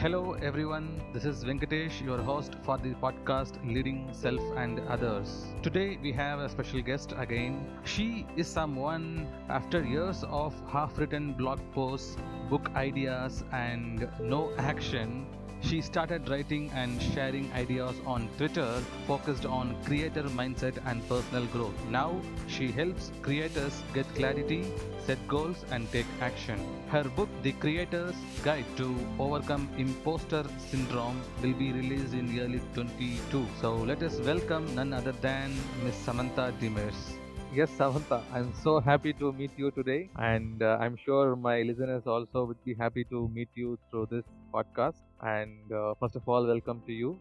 Hello, everyone. This is Venkatesh, your host for the podcast Leading Self and Others. Today, we have a special guest again. She is someone, after years of half written blog posts, book ideas, and no action, she started writing and sharing ideas on Twitter focused on creator mindset and personal growth. Now, she helps creators get clarity, set goals, and take action. Her book, The Creator's Guide to Overcome Imposter Syndrome, will be released in early 22. So let us welcome none other than Miss Samantha Demers. Yes, Samantha, I'm so happy to meet you today, and I'm sure my listeners also would be happy to meet you through this podcast. And first of all, welcome to you.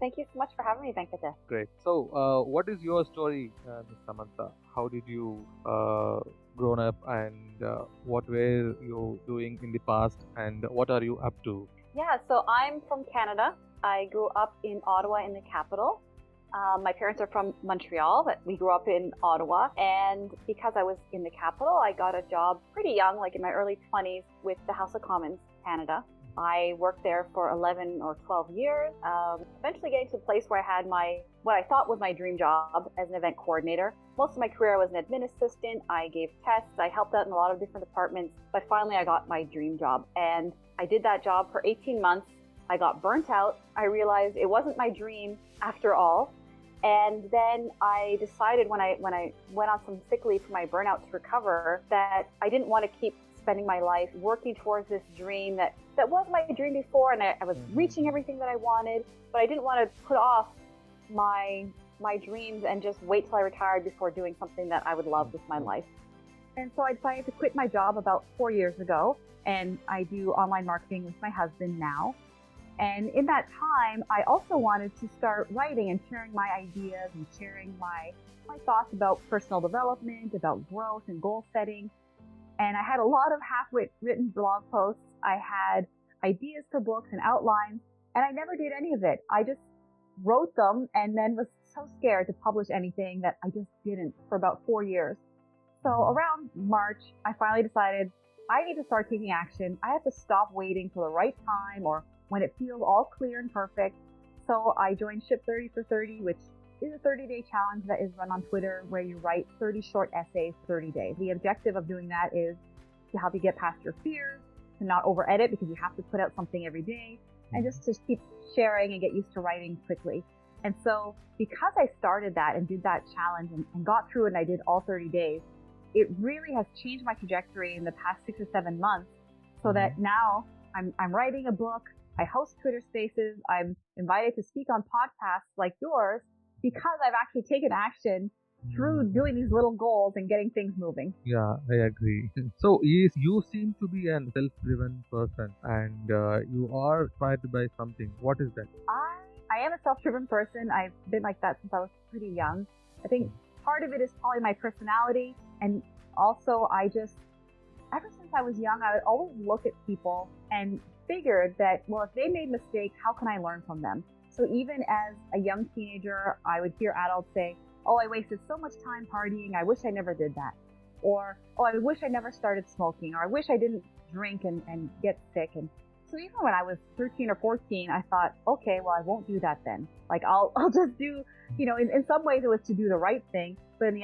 Thank you so much for having me, Venkatesh. Great. So, what is your story, Miss Samantha? How did you grown up, and what were you doing in the past, and what are you up to? Yeah, so I'm from Canada. I grew up in Ottawa in the capital. My parents are from Montreal, but we grew up in Ottawa. And because I was in the capital, I got a job pretty young, like in my early 20s, with the House of Commons Canada. I worked there for 11 or 12 years, eventually getting to a place where I had what I thought was my dream job as an event coordinator. Most of my career I was an admin assistant. I gave tests. I helped out in a lot of different departments. But finally, I got my dream job. And I did that job for 18 months. I got burnt out. I realized it wasn't my dream after all. And then I decided when I went on some sick leave for my burnout to recover that I didn't want to keep spending my life working towards this dream that was my dream before, and I was reaching everything that I wanted, but I didn't want to put off my dreams and just wait till I retired before doing something that I would love with my life. And so I decided to quit my job about 4 years ago, and I do online marketing with my husband now. And in that time, I also wanted to start writing and sharing my ideas and sharing my thoughts about personal development, about growth and goal setting. And I had a lot of half-written blog posts. I had ideas for books and outlines, and I never did any of it. I just wrote them and then was so scared to publish anything that I just didn't for about 4 years. So around March, I finally decided I need to start taking action. I have to stop waiting for the right time or when it feels all clear and perfect. So I joined Ship 30 for 30, which is a 30-day challenge that is run on Twitter where you write 30 short essays 30 days. The objective of doing that is to help you get past your fears, to not over-edit because you have to put out something every day, and just to keep sharing and get used to writing quickly. And so because I started that and did that challenge and got through it and I did all 30 days, it really has changed my trajectory in the past 6 or 7 months so that now I'm writing a book, I host Twitter Spaces, I'm invited to speak on podcasts like yours, because I've actually taken action through doing these little goals and getting things moving. Yeah, I agree. So, yes, you seem to be a self-driven person, and you are inspired by something. What is that? I am a self-driven person. I've been like that since I was pretty young. I think part of it is probably my personality, and also ever since I was young, I would always look at people and figured that, well, if they made mistakes, how can I learn from them? So even as a young teenager, I would hear adults say, oh, I wasted so much time partying, I wish I never did that. Or, oh, I wish I never started smoking, or I wish I didn't drink and get sick. And so even when I was 13 or 14, I thought, okay, well, I won't do that then. Like, I'll just do, in some ways it was to do the right thing. But in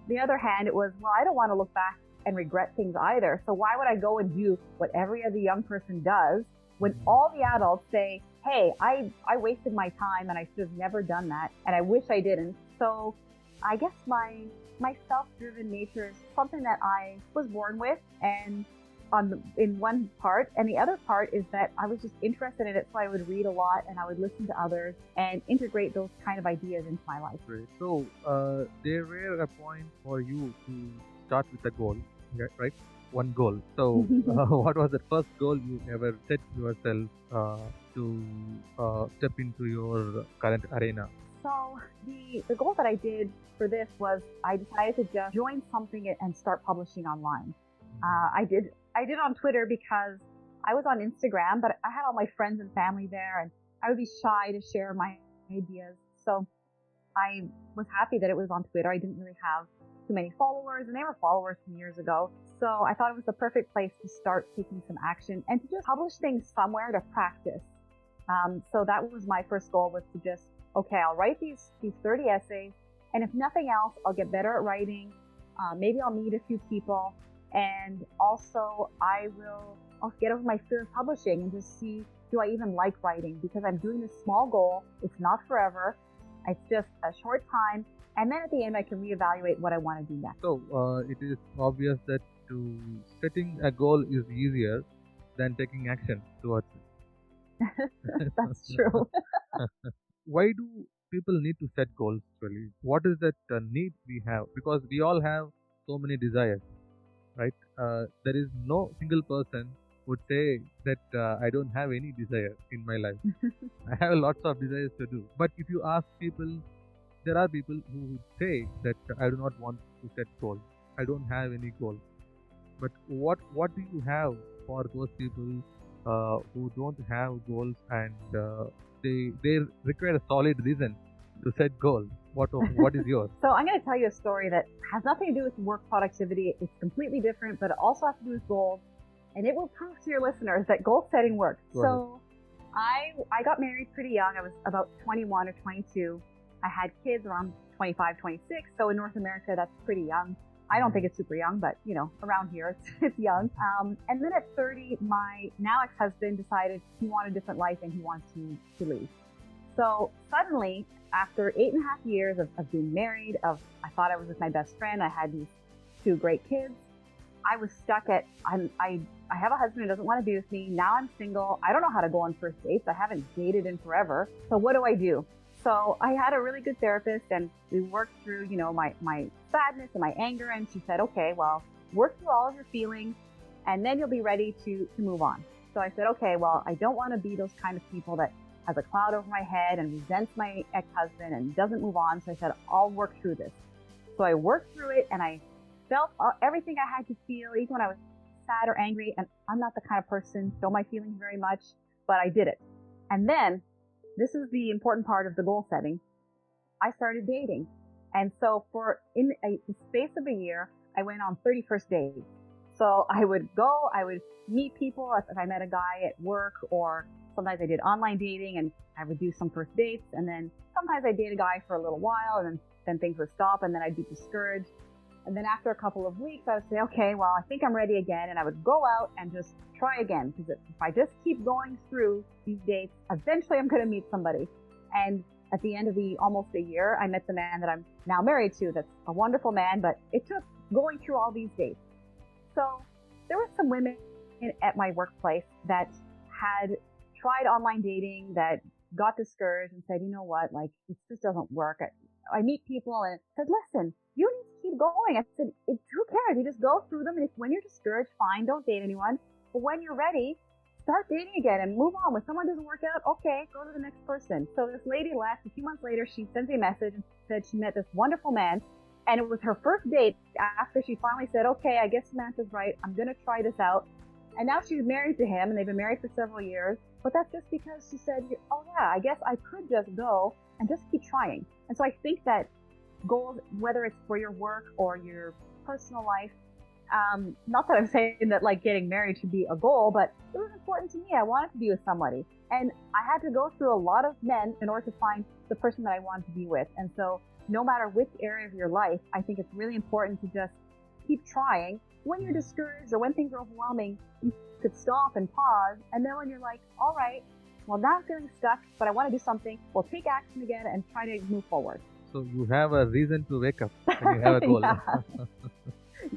the other hand, it was, well, I don't want to look back and regret things either. So why would I go and do what every other young person does when all the adults say, hey, I wasted my time and I should have never done that, and I wish I didn't. So I guess my self-driven nature is something that I was born with, and in one part, and the other part is that I was just interested in it, so I would read a lot and I would listen to others and integrate those kind of ideas into my life. Great. So, there were a point for you to start with a goal, right? One goal. So, what was the first goal you ever set yourself to step into your current arena? So the goal that I did for this was I decided to just join something and start publishing online. I did on Twitter because I was on Instagram, but I had all my friends and family there, and I would be shy to share my ideas. So I was happy that it was on Twitter. I didn't really have too many followers, and they were followers from years ago. So I thought it was the perfect place to start taking some action and to just publish things somewhere to practice. So that was my first goal, was to just, okay, I'll write these 30 essays, and if nothing else, I'll get better at writing. Maybe I'll meet a few people, and also I'll get over my fear of publishing and just see, do I even like writing? Because I'm doing this small goal. It's not forever. It's just a short time. And then at the end, I can reevaluate what I want to do next. So it is obvious that setting a goal is easier than taking action towards it. That's true. Why do people need to set goals actually? What is that need we have? Because we all have so many desires, right? There is no single person would say that I don't have any desire in my life. I have lots of desires to do. But if you ask people, there are people who would say that I do not want to set goals. I don't have any goals. But what do you have for those people who don't have goals and they require a solid reason to set goals? What is yours? So I'm going to tell you a story that has nothing to do with work productivity. It's completely different, but it also has to do with goals. And it will prove to your listeners that goal setting works. So I got married pretty young. I was about 21 or 22. I had kids around 25, 26. So in North America, that's pretty young. I don't think it's super young, but around here, it's young. And then at 30, my now ex-husband decided he wanted a different life and he wanted to leave. So suddenly, after 8.5 years of being married, I thought I was with my best friend. I had these 2 great kids. I was stuck at, I have a husband who doesn't want to be with me. Now I'm single. I don't know how to go on first dates. I haven't dated in forever. So what do I do? So I had a really good therapist, and we worked through, my sadness and my anger. And she said, okay, well, work through all of your feelings, and then you'll be ready to move on. So I said, okay, well, I don't want to be those kind of people that has a cloud over my head and resents my ex-husband and doesn't move on. So I said, I'll work through this. So I worked through it, and I felt everything I had to feel, even when I was sad or angry. And I'm not the kind of person to show my feelings very much, but I did it. And then, this is the important part of the goal setting, I started dating. And so in the space of a year, I went on 31st dates. So I would meet people if I met a guy at work, or sometimes I did online dating and I would do some first dates. And then sometimes I'd date a guy for a little while, and then things would stop, and then I'd be discouraged. And then after a couple of weeks, I would say, okay, well, I think I'm ready again. And I would go out and just try again. Because if I just keep going through these dates, eventually I'm going to meet somebody. And at the end of almost a year, I met the man that I'm now married to. That's a wonderful man, but it took going through all these dates. So there were some women at my workplace that had tried online dating, that got discouraged and said, you know what, like, it just doesn't work. I meet people and said, listen, you need to keep going. I said, who cares? You just go through them. And when you're discouraged, fine, don't date anyone. But when you're ready, start dating again and move on. When someone doesn't work out, okay, go to the next person. So this lady left. A few months later, she sent me a message and said she met this wonderful man. And it was her first date after she finally said, okay, I guess Samantha's right. I'm going to try this out. And now she's married to him, and they've been married for several years. But that's just because she said, oh yeah, I guess I could just go and just keep trying. And so I think that goals, whether it's for your work or your personal life, not that I'm saying that like getting married should be a goal, but it was important to me. I wanted to be with somebody. And I had to go through a lot of men in order to find the person that I wanted to be with. And so no matter which area of your life, I think it's really important to just keep trying. When you're discouraged or when things are overwhelming, you could stop and pause. And then when you're like, all right, well, now I'm feeling stuck, but I want to do something, well, take action again and try to move forward. So you have a reason to wake up when you have a goal.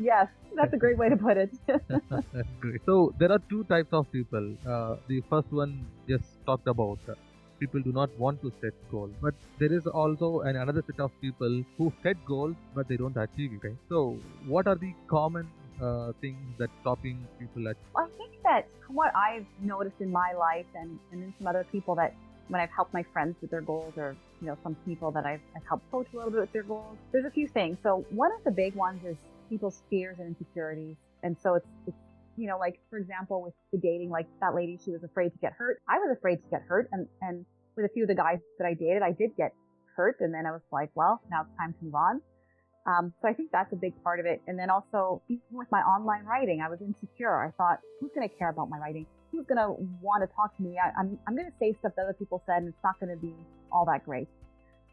Yes, that's a great way to put it. Great. So there are 2 types of people. The first one just talked about. People do not want to set goals. But there is also another set of people who set goals, but they don't achieve it. Okay? So what are the common things that stopping people at? I think that what I've noticed in my life and in some other people, that when I've helped my friends with their goals, or some people that I've helped coach a little bit with their goals, there's a few things. So one of the big ones is people's fears and insecurities. And so it's like, for example, with the dating, like that lady, she was afraid to get hurt. I was afraid to get hurt. And with a few of the guys that I dated, I did get hurt. And then I was like, well, now it's time to move on. So I think that's a big part of it. And then also, even with my online writing, I was insecure. I thought, who's going to care about my writing? Who's going to want to talk to me? I'm going to say stuff that other people said, and it's not going to be all that great.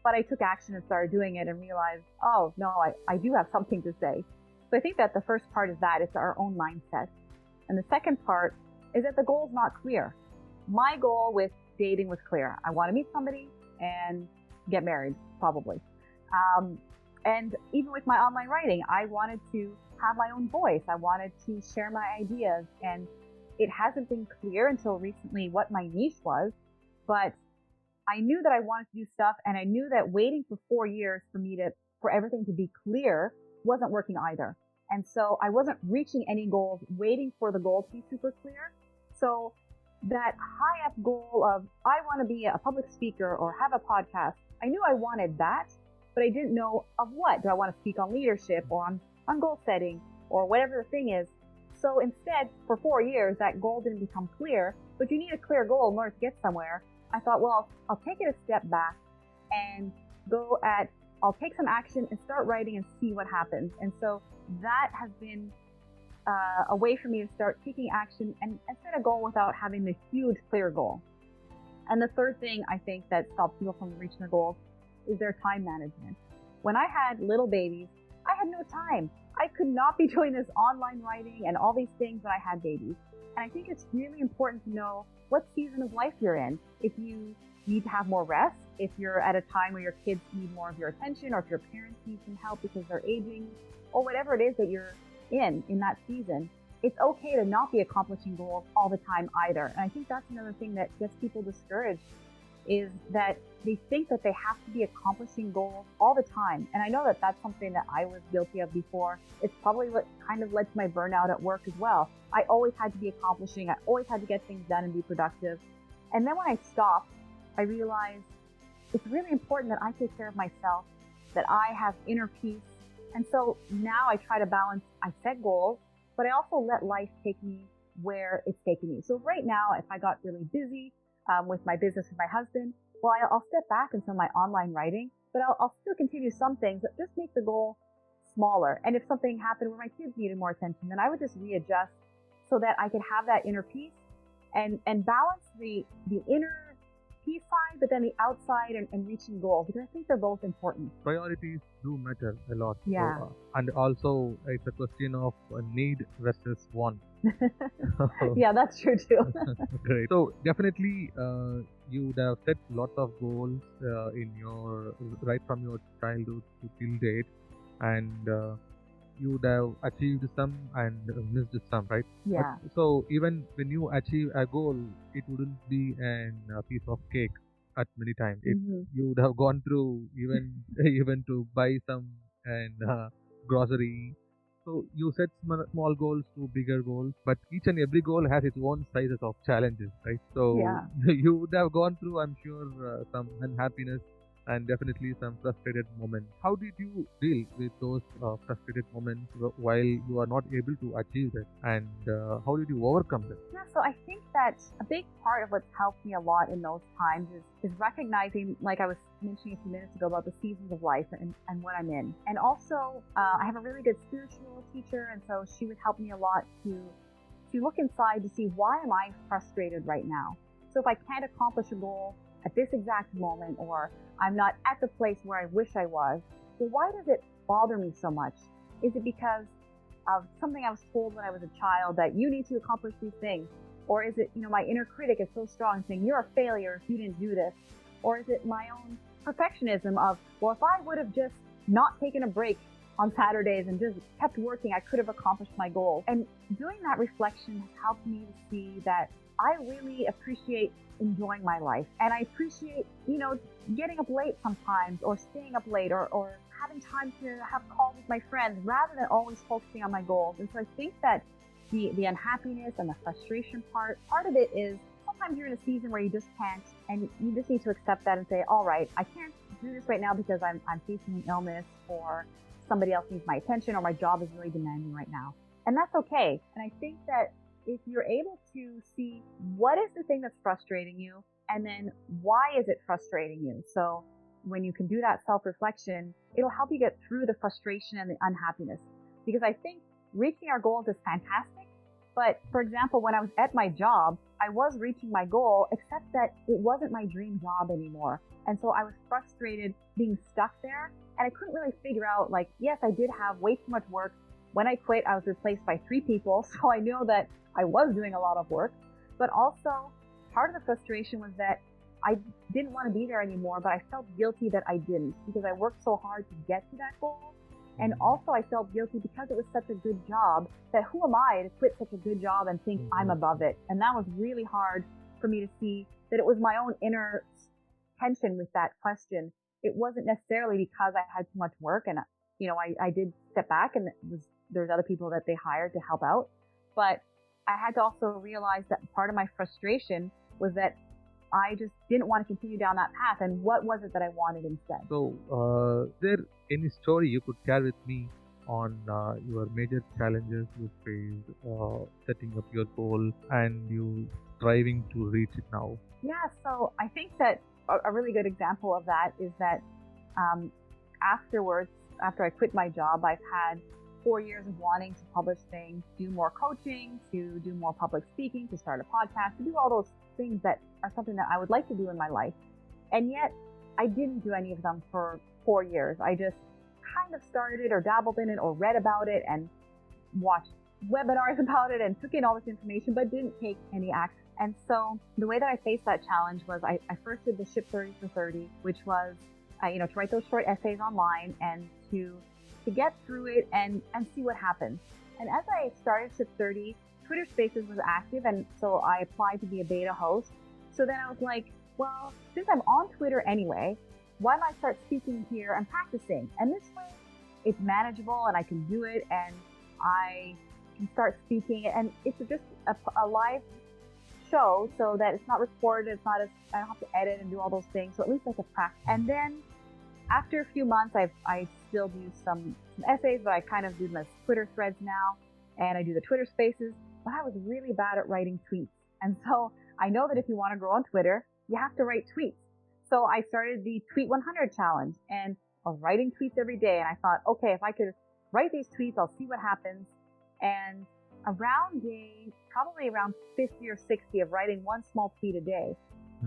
But I took action and started doing it and realized, oh, no, I do have something to say. So I think that the first part is that it's our own mindset. And the second part is that the goal is not clear. My goal with dating was clear. I want to meet somebody and get married, probably. And even with my online writing, I wanted to have my own voice. I wanted to share my ideas. And it hasn't been clear until recently what my niche was. But I knew that I wanted to do stuff, and I knew that waiting for 4 years for everything to be clear wasn't working either. And so I wasn't reaching any goals, waiting for the goal to be super clear. So that high up goal of, I want to be a public speaker or have a podcast, I knew I wanted that, but I didn't know of what. Do I want to speak on leadership or on goal setting or whatever the thing is? So instead, for 4 years, that goal didn't become clear, but you need a clear goal in order to get somewhere. I thought, well, I'll take it a step back and I'll take some action and start writing and see what happens. And so that has been a way for me to start taking action and set a goal without having the huge, clear goal. And the third thing I think that stops people from reaching their goals is their time management. When I had little babies, I had no time. I could not be doing this online writing and all these things when I had babies. And I think it's really important to know what season of life you're in. If you need to have more rest, if you're at a time where your kids need more of your attention, or if your parents need some help because they're aging, or whatever it is that you're in that season, it's okay to not be accomplishing goals all the time either. And I think that's another thing that gets people discouraged, is that they think that they have to be accomplishing goals all the time. And I know that that's something that I was guilty of before. It's probably what kind of led to my burnout at work as well. I always had to be accomplishing. I always had to get things done and be productive. And then when I stopped, I realized it's really important that I take care of myself, that I have inner peace. And so now I try to balance, I set goals, but I also let life take me where it's taking me. So right now, if I got really busy with my business with my husband, well, I'll step back into my online writing, but I'll still continue some things that just make the goal smaller. And if something happened where my kids needed more attention, then I would just readjust so that I could have that inner peace and balance the inner peace side, but then the outside and reaching goals, because I think they're both important. Priorities do matter a lot. Yeah. So, and also, it's a question of need versus want. Yeah, that's true too. Great. So definitely, you would have set lots of goals in your right from your childhood to till date, and you would have achieved some and missed some, right? Yeah. But, so even when you achieve a goal, it wouldn't be a piece of cake at many times. You would have gone through even to buy some and grocery. So you set small goals to bigger goals, but each and every goal has its own sizes of challenges, right? So Yeah. you would have gone through, I'm sure, some unhappiness and definitely some frustrated moments. How did you deal with those frustrated moments while you are not able to achieve that? And how did you overcome them? Yeah, so I think that a big part of what's helped me a lot in those times is recognizing, like I was mentioning a few minutes ago, about the seasons of life and what I'm in. And also, I have a really good spiritual teacher, and so she would help me a lot to look inside to see, why am I frustrated right now? So if I can't accomplish a goal at this exact moment, or I'm not at the place where I wish I was, well, why does it bother me so much? Is it because of something I was told when I was a child, that you need to accomplish these things? Or is it, my inner critic is so strong saying you're a failure if you didn't do this? Or is it my own perfectionism of, well, if I would have just not taken a break on Saturdays and just kept working, I could have accomplished my goals. And doing that reflection has helped me to see that I really appreciate enjoying my life. And I appreciate, getting up late sometimes, or staying up late, or having time to have calls with my friends, rather than always focusing on my goals. And so I think that the unhappiness and the frustration part of it is, sometimes you're in a season where you just can't, and you just need to accept that and say, all right, I can't do this right now because I'm facing an illness, or somebody else needs my attention, or my job is really demanding right now. And that's okay. And I think that if you're able to see what is the thing that's frustrating you, and then why is it frustrating you? So when you can do that self-reflection, it'll help you get through the frustration and the unhappiness. Because I think reaching our goals is fantastic. But for example, when I was at my job, I was reaching my goal, except that it wasn't my dream job anymore. And so I was frustrated being stuck there. And I couldn't really figure out, like, yes, I did have way too much work. When I quit, I was replaced by 3 people. So I know that I was doing a lot of work. But also, part of the frustration was that I didn't want to be there anymore, but I felt guilty that I didn't because I worked so hard to get to that goal. And also I felt guilty because it was such a good job that who am I to quit such a good job and think I'm above it? And that was really hard for me to see that it was my own inner tension with that question. It wasn't necessarily because I had too much work and, I did step back and there's other people that they hired to help out. But I had to also realize that part of my frustration was that I just didn't want to continue down that path. And what was it that I wanted instead? So, is there any story you could share with me on your major challenges you faced setting up your goal and you striving to reach it now? Yeah, so I think that a really good example of that is that afterwards, after I quit my job, I've had 4 years of wanting to publish things, do more coaching, to do more public speaking, to start a podcast, to do all those things that are something that I would like to do in my life. And yet I didn't do any of them for 4 years. I just kind of started it or dabbled in it or read about it and watched webinars about it and took in all this information, but didn't take any action. And so the way that I faced that challenge was I first did the Ship 30 for 30, which was, to write those short essays online and to get through it and see what happens. And as I started Ship 30, Twitter Spaces was active, and so I applied to be a beta host. So then I was like, well, since I'm on Twitter anyway, why don't I start speaking here and practicing? And this way, it's manageable and I can do it, and I can start speaking. And it's just a live show, so that it's not recorded. It's not I don't have to edit and do all those things. So at least I can practice. And then after a few months, I still do some essays, but I kind of do my Twitter threads now, and I do the Twitter Spaces. But I was really bad at writing tweets. And so I know that if you want to grow on Twitter, you have to write tweets. So I started the Tweet 100 challenge, and I was writing tweets every day. And I thought, okay, if I could write these tweets, I'll see what happens. And probably around 50 or 60 of writing one small tweet a day,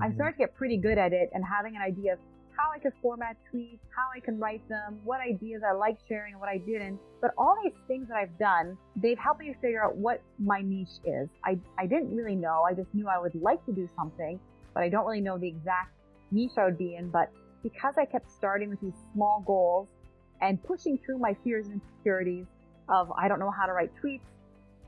I started to get pretty good at it and having an idea of how I could format tweets, how I can write them, what ideas I like sharing and what I didn't. But all these things that I've done, they've helped me to figure out what my niche is. I didn't really know. I just knew I would like to do something, but I don't really know the exact niche I would be in. But because I kept starting with these small goals and pushing through my fears and insecurities of I don't know how to write tweets,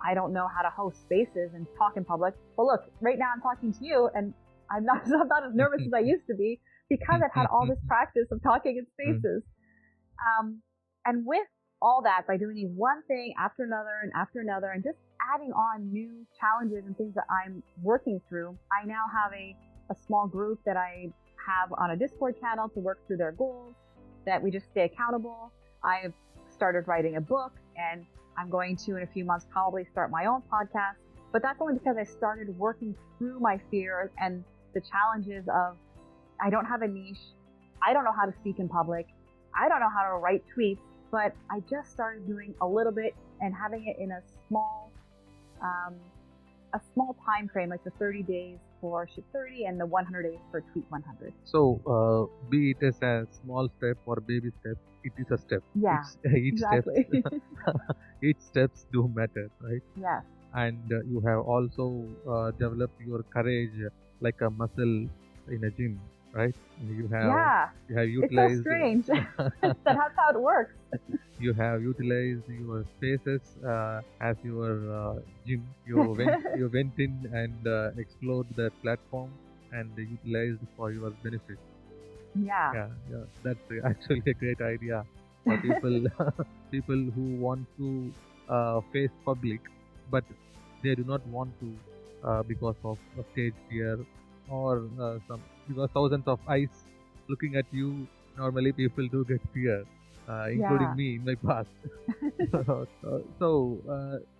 I don't know how to host spaces and talk in public. Well, look, right now I'm talking to you and I'm not as nervous as I used to be, because I've had all this practice of talking in spaces. And with all that, by doing one thing after another and just adding on new challenges and things that I'm working through, I now have a small group that I have on a Discord channel to work through their goals, that we just stay accountable. I've started writing a book, and I'm going to, in a few months, probably start my own podcast. But that's only because I started working through my fears and the challenges of I don't have a niche. I don't know how to speak in public. I don't know how to write tweets, but I just started doing a little bit and having it in a small time frame, like the 30 days for Ship 30 and the 100 days for Tweet 100. So, be it as a small step or baby step, it is a step. Yeah, exactly. Each steps do matter, right? Yes. And you have also developed your courage like a muscle in a gym, right? You have utilized. It's so strange. That's how it works. You have utilized your spaces as your gym. You went in and explored that platform and utilized for your benefit. Yeah. That's actually a great idea for people who want to face public, but they do not want to because of stage fear or because thousands of eyes looking at you. Normally people do get fear, including me in my past. So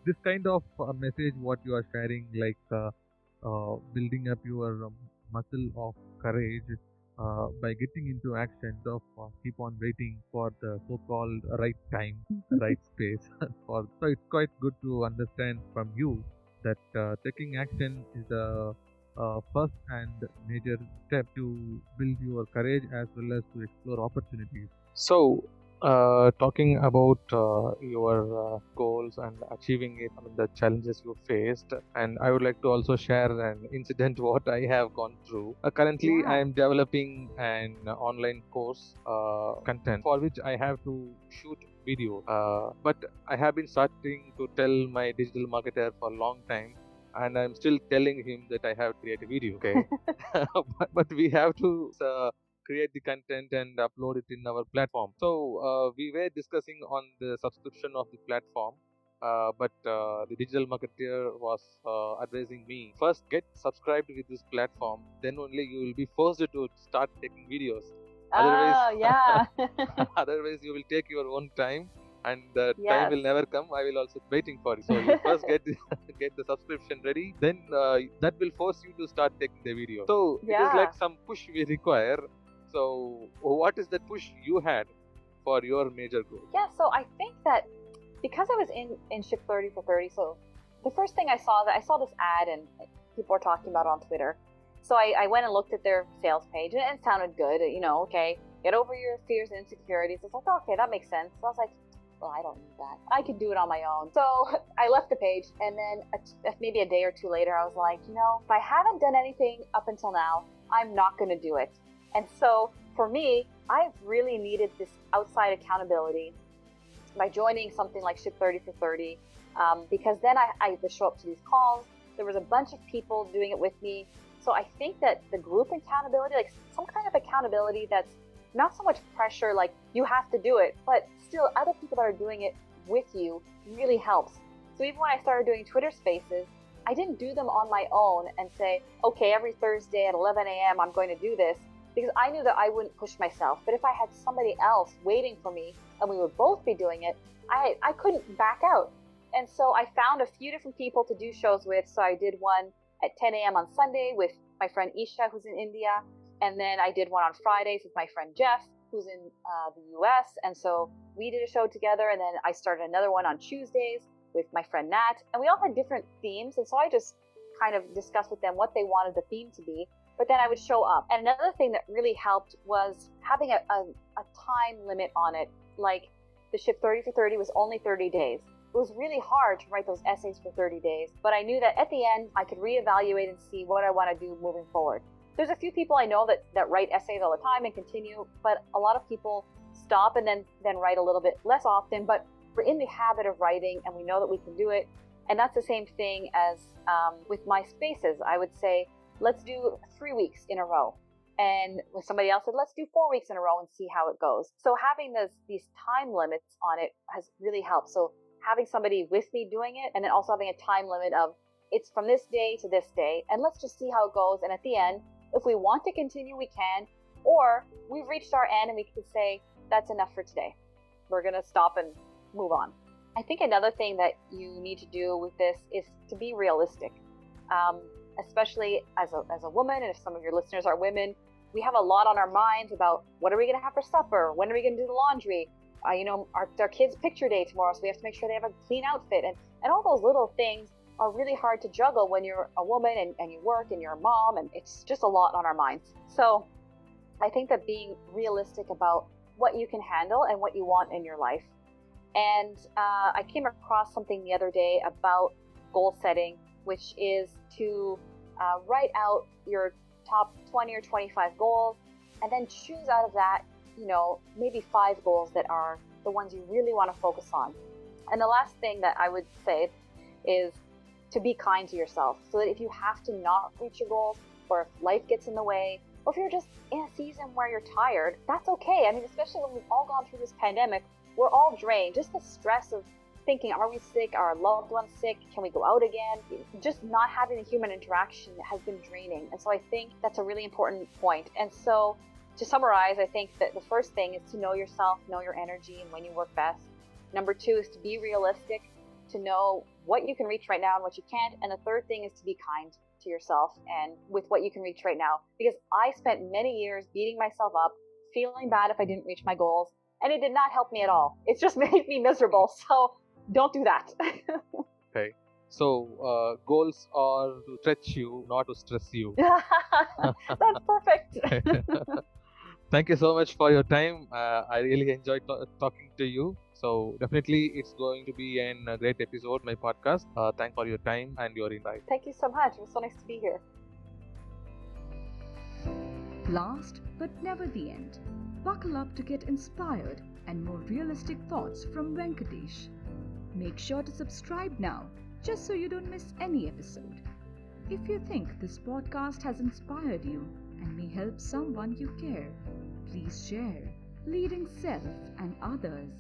this kind of message what you are sharing, like building up your muscle of courage, by getting into action of keep on waiting for the so-called right time, right space. So it's quite good to understand from you that taking action is the first and major step to build your courage as well as to explore opportunities. So, talking about your goals and achieving it, I mean, the challenges you faced, and I would like to also share an incident what I have gone through. Currently, I Yeah. am developing an online course content for which I have to shoot video. But I have been starting to tell my digital marketer for a long time. And I'm still telling him that I have to create a video, okay? But we have to create the content and upload it in our platform. So we were discussing on the subscription of the platform. But the digital marketer was advising me first get subscribed with this platform, then only you will be forced to start taking videos. Otherwise, Oh, yeah. otherwise you will take your own time, and the time Yes. will never come. I will also waiting for it. So you first get the, get the subscription ready, then that will force you to start taking the video. So it is Yeah. like some push we require. So what is that push you had for your major goal? Yeah, so I think that because I was in Ship 30 for 30, so the first thing I saw this ad and people were talking about it on Twitter. So I went and looked at their sales page and it sounded good. Okay, get over your fears and insecurities. It's like, okay, that makes sense. So I was like, well, I don't need that. I could do it on my own. So I left the page, and then maybe a day or two later, I was like, if I haven't done anything up until now, I'm not going to do it. And so for me, I've really needed this outside accountability by joining something like Ship 30 for 30, because then I would show up to these calls. There was a bunch of people doing it with me. So I think that the group accountability, like some kind of accountability that's not so much pressure, like you have to do it, but still other people that are doing it with you really helps. So even when I started doing Twitter Spaces, I didn't do them on my own and say, okay, every Thursday at 11 a.m. I'm going to do this, because I knew that I wouldn't push myself. But if I had somebody else waiting for me and we would both be doing it, I couldn't back out. And so I found a few different people to do shows with. So I did one at 10 a.m. on Sunday with my friend Isha, who's in India. And then I did one on Fridays with my friend Jeff, who's in the US. And so we did a show together. And then I started another one on Tuesdays with my friend Nat. And we all had different themes. And so I just kind of discussed with them what they wanted the theme to be. But then I would show up. And another thing that really helped was having a time limit on it. Like the Ship 30 for 30 was only 30 days. It was really hard to write those essays for 30 days. But I knew that at the end, I could reevaluate and see what I want to do moving forward. There's a few people I know that write essays all the time and continue, but a lot of people stop and then write a little bit less often. But we're in the habit of writing, and we know that we can do it. And that's the same thing as with my spaces. I would say, let's do 3 weeks in a row. And with somebody else said, let's do 4 weeks in a row and see how it goes. So having these time limits on it has really helped. So having somebody with me doing it, and then also having a time limit of it's from this day to this day, and let's just see how it goes. And at the end, if we want to continue, we can, or we've reached our end and we can say, that's enough for today. We're going to stop and move on. I think another thing that you need to do with this is to be realistic. Especially as a woman, and if some of your listeners are women, we have a lot on our minds about what are we going to have for supper? When are we going to do the laundry? Our kids' picture day tomorrow, so we have to make sure they have a clean outfit. And all those little things are really hard to juggle when you're a woman and you work and you're a mom, and it's just a lot on our minds. So I think that being realistic about what you can handle and what you want in your life. And I came across something the other day about goal setting, which is to write out your top 20 or 25 goals, and then choose out of that, maybe 5 goals that are the ones you really want to focus on. And the last thing that I would say is to be kind to yourself, so that if you have to not reach your goals, or if life gets in the way, or if you're just in a season where you're tired, that's okay. I mean, especially when we've all gone through this pandemic, we're all drained. Just the stress of thinking, are we sick? Are our loved ones sick? Can we go out again? Just not having the human interaction has been draining. And so I think that's a really important point. And so to summarize, I think that the first thing is to know yourself, know your energy and when you work best. Number 2 is to be realistic, to know what you can reach right now and what you can't. And the third thing is to be kind to yourself and with what you can reach right now. Because I spent many years beating myself up, feeling bad if I didn't reach my goals, and it did not help me at all. It just made me miserable. So don't do that. Okay. So goals are to stretch you, not to stress you. That's perfect. Thank you so much for your time. I really enjoyed talking to you. So definitely, it's going to be a great episode, my podcast. Thanks for your time and your invite. Thank you so much. It was so nice to be here. Last but never the end, buckle up to get inspired and more realistic thoughts from Venkatesh. Make sure to subscribe now, just so you don't miss any episode. If you think this podcast has inspired you and may help someone you care, please share. Leading self and others.